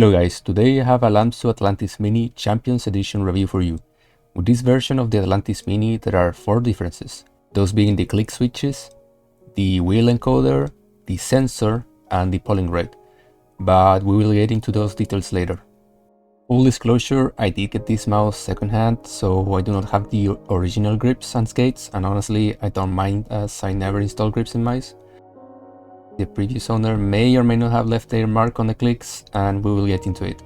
Hello guys, today I have a Lamzu Atlantis Mini Champions Edition review for you. With this version of the Atlantis Mini there are 4 differences, those being the click switches, the wheel encoder, the sensor and the polling rate, but we will get into those details later. Full disclosure, I did get this mouse secondhand, so I do not have the original grips and skates, and honestly I don't mind as I never installed grips in mice. The previous owner may or may not have left their mark on the clicks, and we will get into it.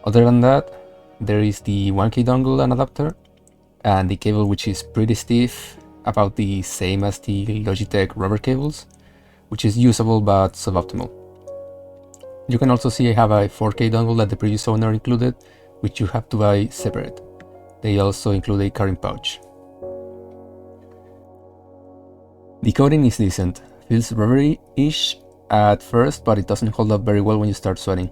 Other than that, there is the 1K dongle and adapter, and the cable which is pretty stiff, about the same as the Logitech rubber cables, which is usable but suboptimal. You can also see I have a 4K dongle that the previous owner included, which you have to buy separate. They also include a carrying pouch. The coating is decent. Feels rubbery-ish at first, but it doesn't hold up very well when you start sweating.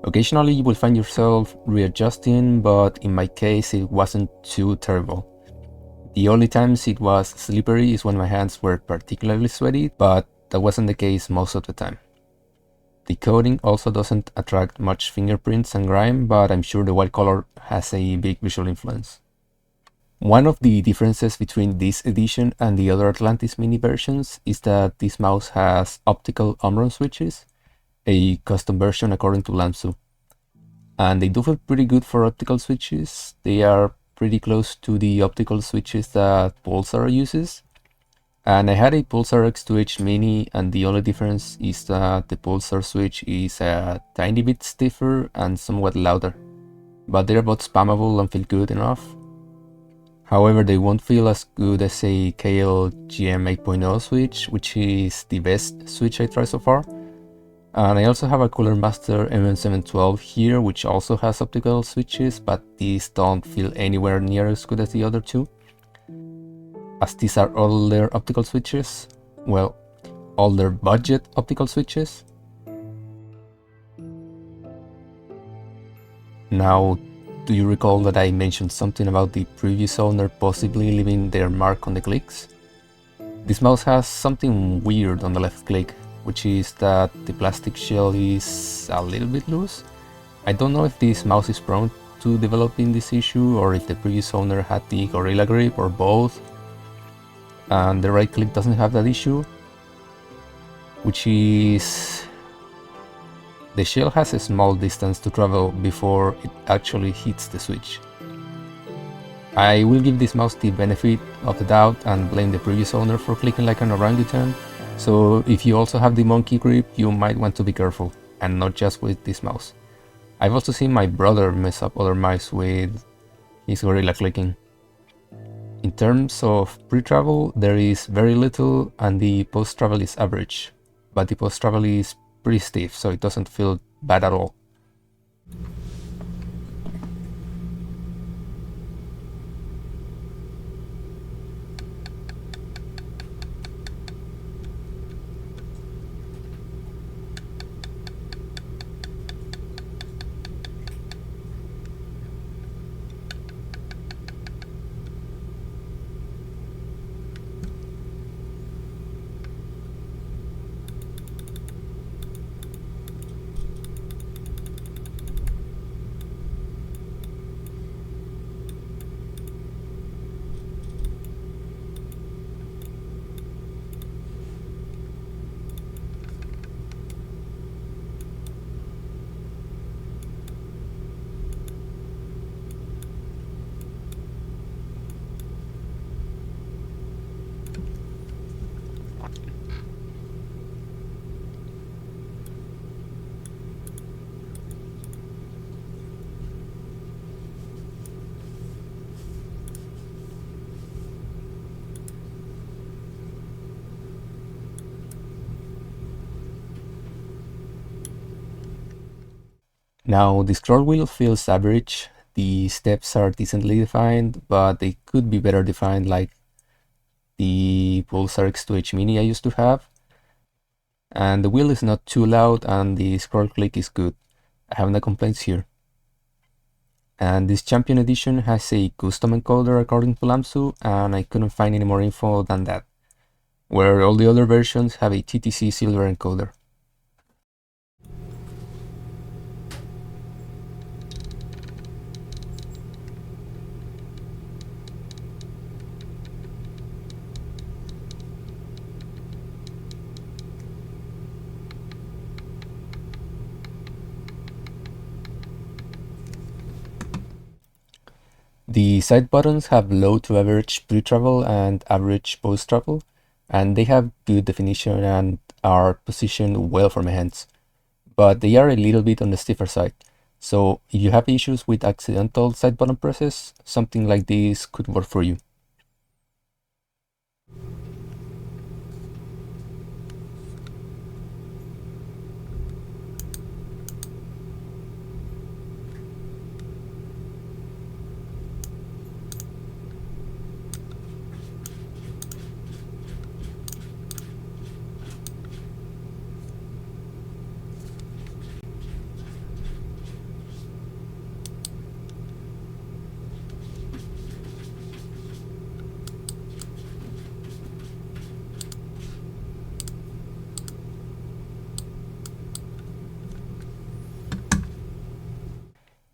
Occasionally you will find yourself readjusting, but in my case it wasn't too terrible. The only times it was slippery is when my hands were particularly sweaty, but that wasn't the case most of the time. The coating also doesn't attract much fingerprints and grime, but I'm sure the white color has a big visual influence. One of the differences between this edition and the other Atlantis Mini versions is that this mouse has optical Omron switches, a custom version according to Lamzu. And they do feel pretty good for optical switches. They are pretty close to the optical switches that Pulsar uses. And I had a Pulsar X2H Mini, and the only difference is that the Pulsar switch is a tiny bit stiffer and somewhat louder. But they're both spammable and feel good enough. However, they won't feel as good as a KL GM 8.0 switch, which is the best switch I tried so far. And I also have a Cooler Master MM712 here, which also has optical switches, but these don't feel anywhere near as good as the other two. As these are older optical switches, well, older budget optical switches. Now, do you recall that I mentioned something about the previous owner possibly leaving their mark on the clicks? This mouse has something weird on the left click, which is that the plastic shell is a little bit loose. I don't know if this mouse is prone to developing this issue or if the previous owner had the Gorilla Grip or both, and the right click doesn't have that issue, which is the shell has a small distance to travel before it actually hits the switch. I will give this mouse the benefit of the doubt and blame the previous owner for clicking like an orangutan, so if you also have the monkey grip you might want to be careful, and not just with this mouse. I've also seen my brother mess up other mice with his gorilla clicking. In terms of pre-travel, there is very little and the post-travel is average, but the post-travel is pretty stiff, so it doesn't feel bad at all. Now, the scroll wheel feels average. The steps are decently defined, but they could be better defined, like the Pulsar X2H Mini I used to have. And the wheel is not too loud and the scroll click is good. I have no complaints here. And this Champion edition has a custom encoder according to Lamzu, and I couldn't find any more info than that, where all the other versions have a TTC silver encoder. The side buttons have low to average pre-travel and average post-travel, and they have good definition and are positioned well for my hands, but they are a little bit on the stiffer side. So if you have issues with accidental side button presses, something like this could work for you.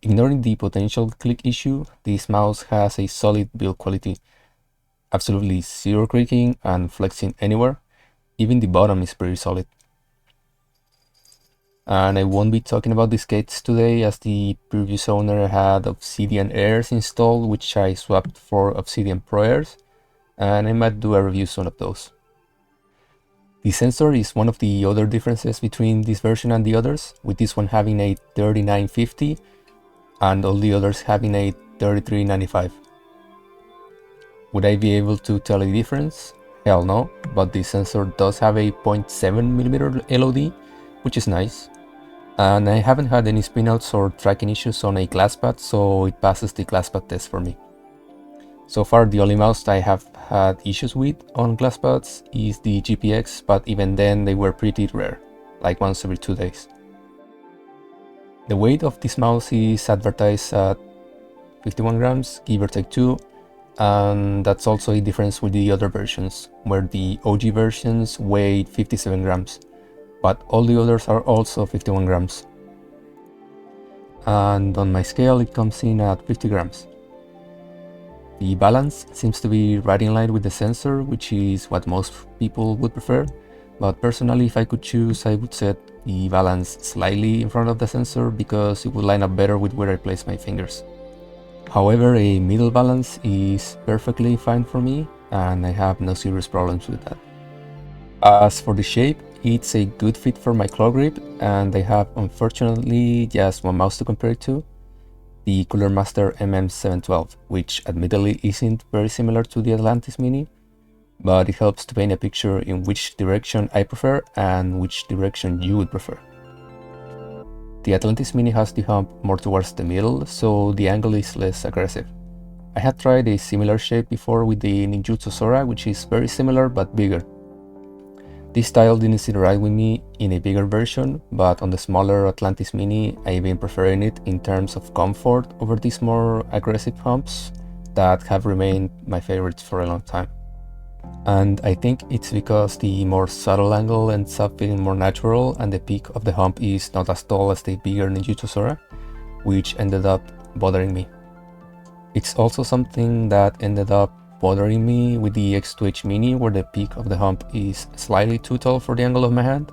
Ignoring the potential click issue, this mouse has a solid build quality. Absolutely zero creaking and flexing anywhere. Even the bottom is pretty solid. And I won't be talking about the skates today, as the previous owner had Obsidian Airs installed, which I swapped for Obsidian Pro Airs, and I might do a review soon of those. The sensor is one of the other differences between this version and the others, with this one having a 3950 and all the others having a 3395. Would I be able to tell a difference? Hell no, but the sensor does have a 0.7mm LOD, which is nice. And I haven't had any spinouts or tracking issues on a glass pad, so it passes the glass pad test for me. So far, the only mouse I have had issues with on glass pads is the GPX, but even then they were pretty rare, like once every 2 days. The weight of this mouse is advertised at 51 grams, give or take 2, and that's also a difference with the other versions, where the OG versions weighed 57 grams, but all the others are also 51 grams. And on my scale it comes in at 50 grams. The balance seems to be right in line with the sensor, which is what most people would prefer, but personally if I could choose I would set the balance slightly in front of the sensor because it would line up better with where I place my fingers. However, a middle balance is perfectly fine for me and I have no serious problems with that. As for the shape, it's a good fit for my claw grip and I have unfortunately just one mouse to compare it to, the Cooler Master MM712, which admittedly isn't very similar to the Atlantis Mini, but it helps to paint a picture in which direction I prefer and which direction you would prefer. The Atlantis Mini has the hump more towards the middle, so the angle is less aggressive. I had tried a similar shape before with the Ninjutsu Sora, which is very similar but bigger. This style didn't sit right with me in a bigger version, but on the smaller Atlantis Mini I've been preferring it in terms of comfort over these more aggressive humps that have remained my favorites for a long time. And I think it's because the more subtle angle ends up feeling more natural and the peak of the hump is not as tall as the bigger Ninjutsu Sora, which ended up bothering me. It's also something that ended up bothering me with the X2H Mini, where the peak of the hump is slightly too tall for the angle of my hand,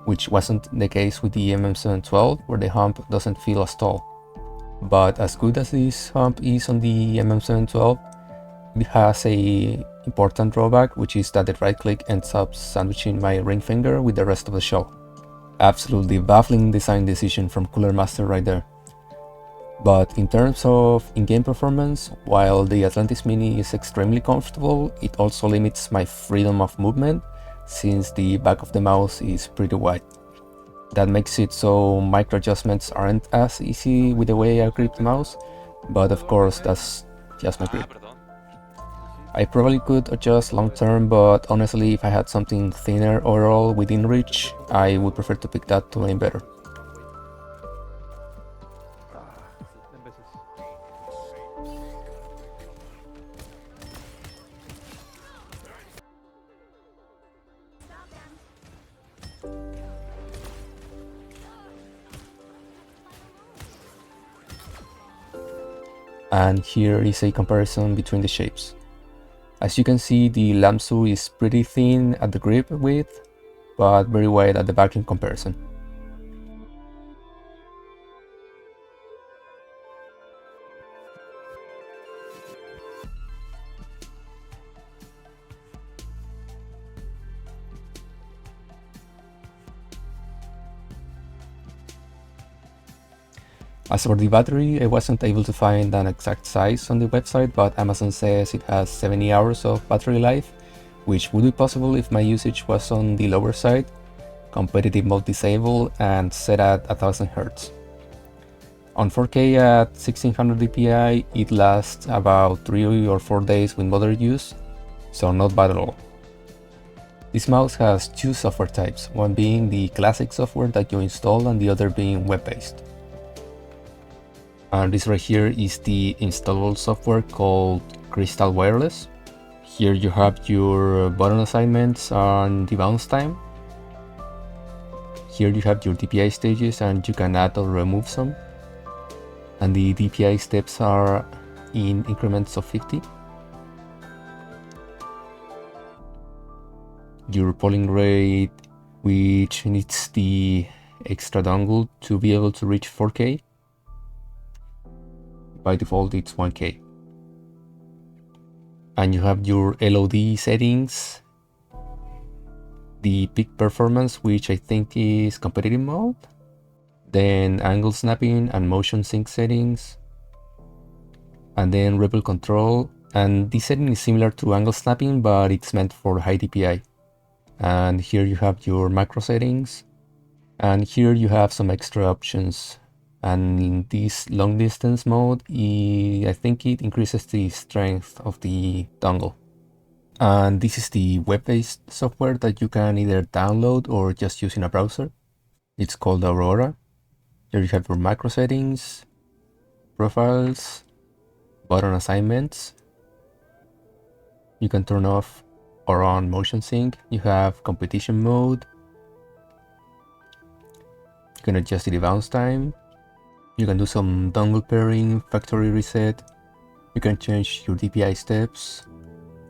which wasn't the case with the MM712, where the hump doesn't feel as tall. But as good as this hump is on the MM712, it has a important drawback, which is that the right click ends up sandwiching my ring finger with the rest of the shell. Absolutely baffling design decision from Cooler Master right there. But in terms of in-game performance, while the Atlantis Mini is extremely comfortable, it also limits my freedom of movement since the back of the mouse is pretty wide. That makes it so micro adjustments aren't as easy with the way I grip the mouse, but of course that's just my grip. I probably could adjust long term, but honestly if I had something thinner overall within reach, I would prefer to pick that to aim better. And here is a comparison between the shapes. As you can see, the Lamzu is pretty thin at the grip width, but very wide at the back in comparison. As for the battery, I wasn't able to find an exact size on the website, but Amazon says it has 70 hours of battery life, which would be possible if my usage was on the lower side, competitive mode disabled, and set at 1000 Hz. On 4K at 1600 dpi, it lasts about 3 or 4 days with moderate use, so not bad at all. This mouse has two software types, one being the classic software that you install and the other being web-based. And this right here is the installable software called Crystal Wireless. Here you have your button assignments and the bounce time. Here you have your DPI stages and you can add or remove some. And the DPI steps are in increments of 50. Your polling rate, which needs the extra dongle to be able to reach 4K. By default it's 1K. And you have your LOD settings, the peak performance, which I think is competitive mode, then angle snapping and motion sync settings, and then ripple control. And this setting is similar to angle snapping, but it's meant for high DPI. And here you have your macro settings, and here you have some extra options. And in this long distance mode, I think it increases the strength of the dongle. And this is the web-based software that you can either download or just use in a browser. It's called Aurora. Here you have your macro settings, profiles, button assignments. You can turn off or on motion sync. You have competition mode. You can adjust the bounce time. You can do some dongle pairing, factory reset. You can change your DPI steps,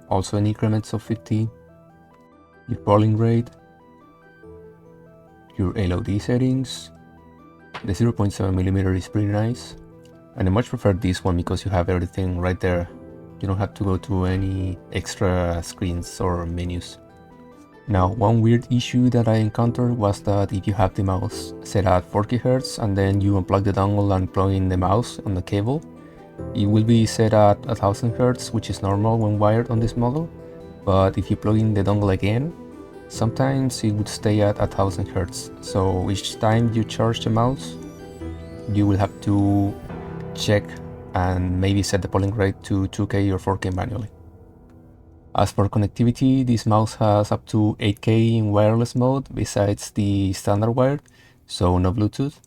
also in increments of 50. Your polling rate, your LOD settings. The 0.7mm is pretty nice, and I much prefer this one because you have everything right there. You don't have to go to any extra screens or menus. Now, one weird issue that I encountered was that if you have the mouse set at 40 Hz and then you unplug the dongle and plug in the mouse on the cable, it will be set at 1000 Hz, which is normal when wired on this model. But if you plug in the dongle again, sometimes it would stay at 1000 Hz. So each time you charge the mouse, you will have to check and maybe set the polling rate to 2K or 4K manually. As for connectivity, this mouse has up to 8K in wireless mode besides the standard wired, so no Bluetooth.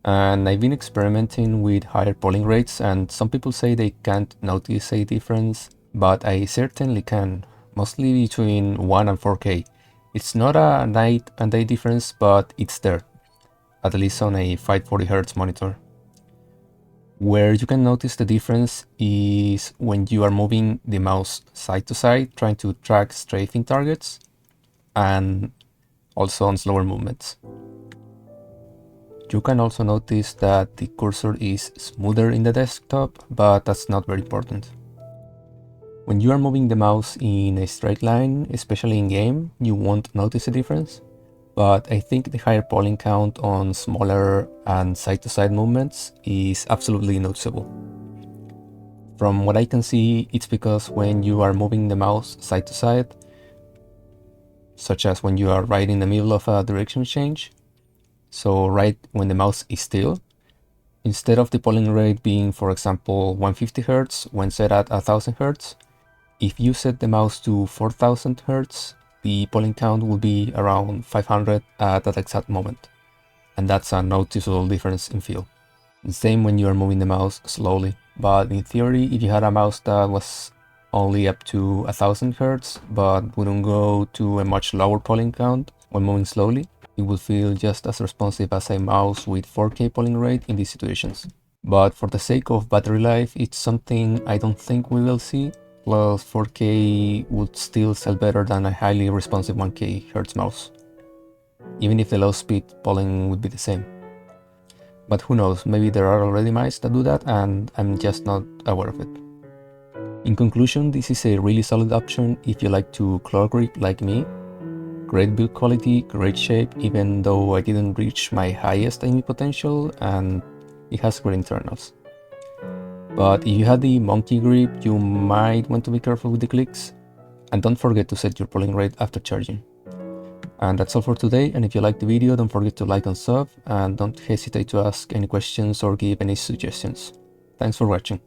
And I've been experimenting with higher polling rates, and some people say they can't notice a difference, but I certainly can, mostly between 1 and 4K. It's not a night and day difference, but it's there, at least on a 540 Hz monitor. Where you can notice the difference is when you are moving the mouse side to side, trying to track strafing targets, and also on slower movements. You can also notice that the cursor is smoother in the desktop, but that's not very important. When you are moving the mouse in a straight line, especially in game, you won't notice a difference. But I think the higher polling count on smaller and side-to-side movements is absolutely noticeable. From what I can see, it's because when you are moving the mouse side to side, such as when you are right in the middle of a direction change, so right when the mouse is still, instead of the polling rate being, for example, 150 Hz when set at 1000 Hz, if you set the mouse to 4000 Hz, the polling count will be around 500 at that exact moment. And that's a noticeable difference in feel. The same when you are moving the mouse slowly. But in theory, if you had a mouse that was only up to 1000 Hz, but wouldn't go to a much lower polling count when moving slowly, it will feel just as responsive as a mouse with 4K polling rate in these situations. But for the sake of battery life, it's something I don't think we will see. Plus 4K would still sell better than a highly responsive 1K Hz mouse, even if the low speed polling would be the same. But who knows, maybe there are already mice that do that and I'm just not aware of it. In conclusion, this is a really solid option if you like to claw grip like me. Great build quality, great shape, even though I didn't reach my highest aiming potential, and it has great internals. But if you have the monkey grip, you might want to be careful with the clicks. And don't forget to set your polling rate after charging. And that's all for today, and if you liked the video, don't forget to like and sub, and don't hesitate to ask any questions or give any suggestions. Thanks for watching.